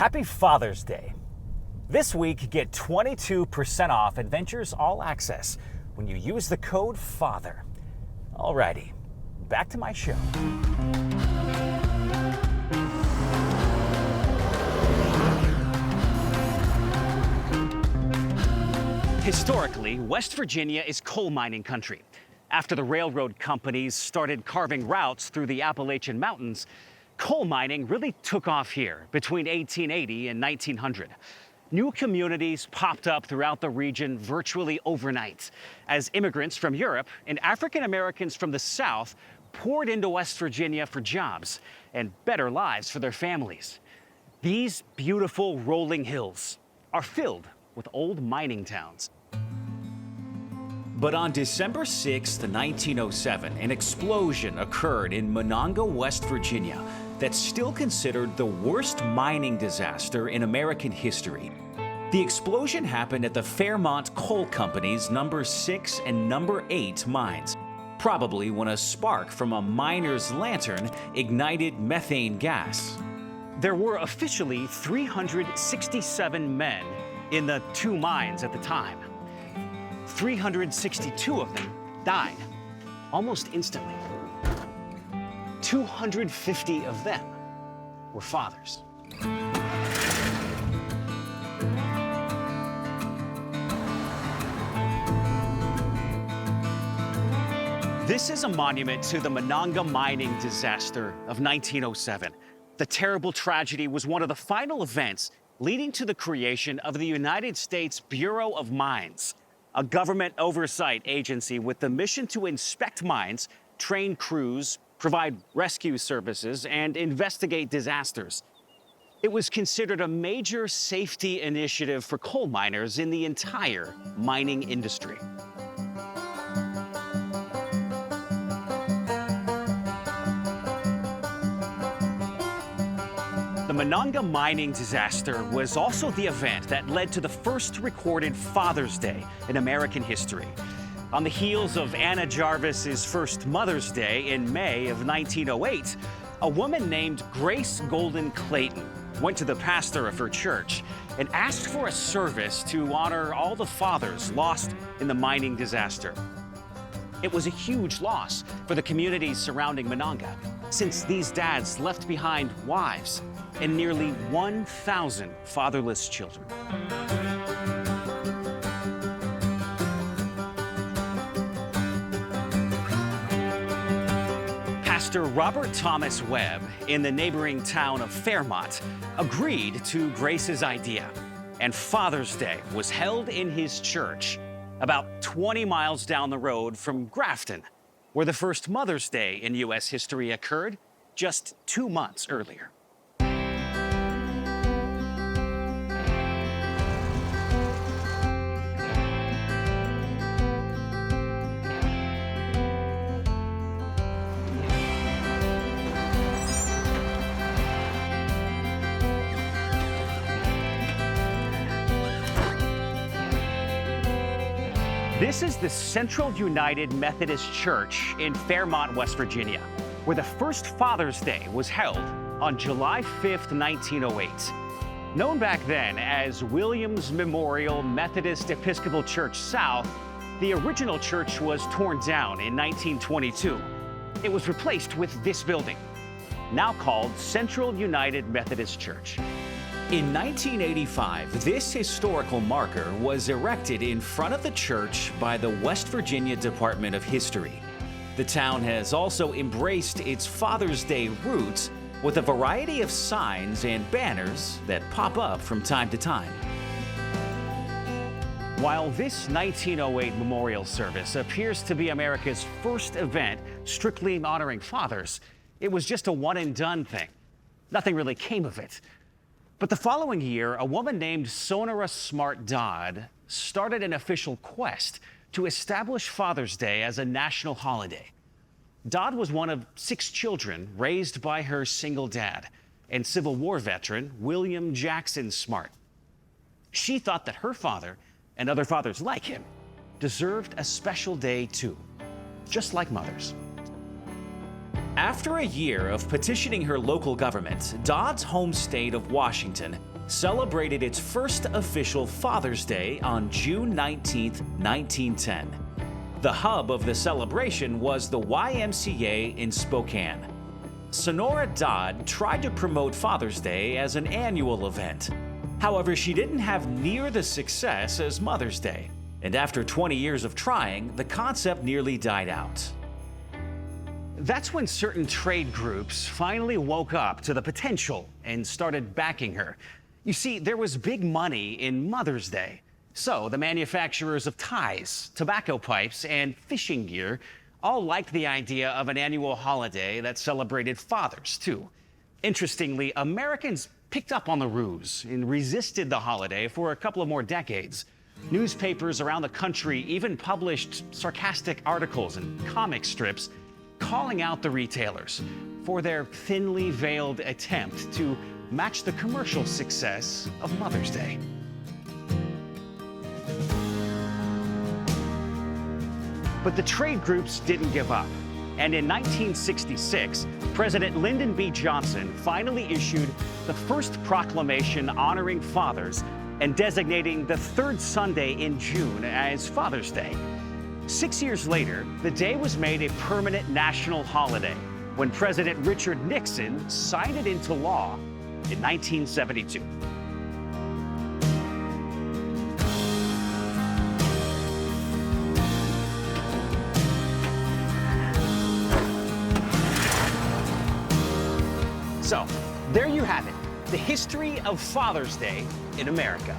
Happy Father's Day. This week, get 22% off Adventures All Access when you use the code FATHER. Alrighty, back to my show. Historically, West Virginia is coal mining country. After the railroad companies started carving routes through the Appalachian Mountains, coal mining really took off here between 1880 and 1900. New communities popped up throughout the region virtually overnight as immigrants from Europe and African Americans from the South poured into West Virginia for jobs and better lives for their families. These beautiful rolling hills are filled with old mining towns. But on December 6, 1907, an explosion occurred in Monongah, West Virginia, that's still considered the worst mining disaster in American history. The explosion happened at the Fairmont Coal Company's number 6 and number 8 mines, probably when a spark from a miner's lantern ignited methane gas. There were officially 367 men in the 2 mines at the time. 362 of them died almost instantly. 250 of them were fathers. This is a monument to the Monongah mining disaster of 1907. The terrible tragedy was one of the final events leading to the creation of the United States Bureau of Mines, a government oversight agency with the mission to inspect mines, train crews, provide rescue services, and investigate disasters. It was considered a major safety initiative for coal miners in the entire mining industry. The Monongah mining disaster was also the event that led to the first recorded Father's Day in American history. On the heels of Anna Jarvis's first Mother's Day in May of 1908, a woman named Grace Golden Clayton went to the pastor of her church and asked for a service to honor all the fathers lost in the mining disaster. It was a huge loss for the communities surrounding Monongah, since these dads left behind wives and nearly 1,000 fatherless children. Pastor Robert Thomas Webb in the neighboring town of Fairmont agreed to Grace's idea, and Father's Day was held in his church about 20 miles down the road from Grafton, where the first Mother's Day in U.S. history occurred just 2 months earlier. This is the Central United Methodist Church in Fairmont, West Virginia, where the first Father's Day was held on July 5th, 1908. Known back then as Williams Memorial Methodist Episcopal Church South, the original church was torn down in 1922. It was replaced with this building, now called Central United Methodist Church. In 1985, this historical marker was erected in front of the church by the West Virginia Department of History. The town has also embraced its Father's Day roots with a variety of signs and banners that pop up from time to time. While this 1908 memorial service appears to be America's first event strictly honoring fathers, it was just a one-and-done thing. Nothing really came of it. But the following year, a woman named Sonora Smart Dodd started an official quest to establish Father's Day as a national holiday. Dodd was one of 6 children raised by her single dad and Civil War veteran William Jackson Smart. She thought that her father and other fathers like him deserved a special day too, just like mothers. After a year of petitioning her local government, Dodd's home state of Washington celebrated its first official Father's Day on June 19, 1910. The hub of the celebration was the YMCA in Spokane. Sonora Dodd tried to promote Father's Day as an annual event. However, she didn't have near the success as Mother's Day, and after 20 years of trying, the concept nearly died out. That's when certain trade groups finally woke up to the potential and started backing her. You see, there was big money in Mother's Day. So the manufacturers of ties, tobacco pipes, and fishing gear all liked the idea of an annual holiday that celebrated fathers, too. Interestingly, Americans picked up on the ruse and resisted the holiday for a couple of more decades. Newspapers around the country even published sarcastic articles and comic strips calling out the retailers for their thinly veiled attempt to match the commercial success of Mother's Day. But the trade groups didn't give up. And in 1966, President Lyndon B. Johnson finally issued the first proclamation honoring fathers and designating the third Sunday in June as Father's Day. 6 years later, the day was made a permanent national holiday when President Richard Nixon signed it into law in 1972. So, there you have it, the history of Father's Day in America.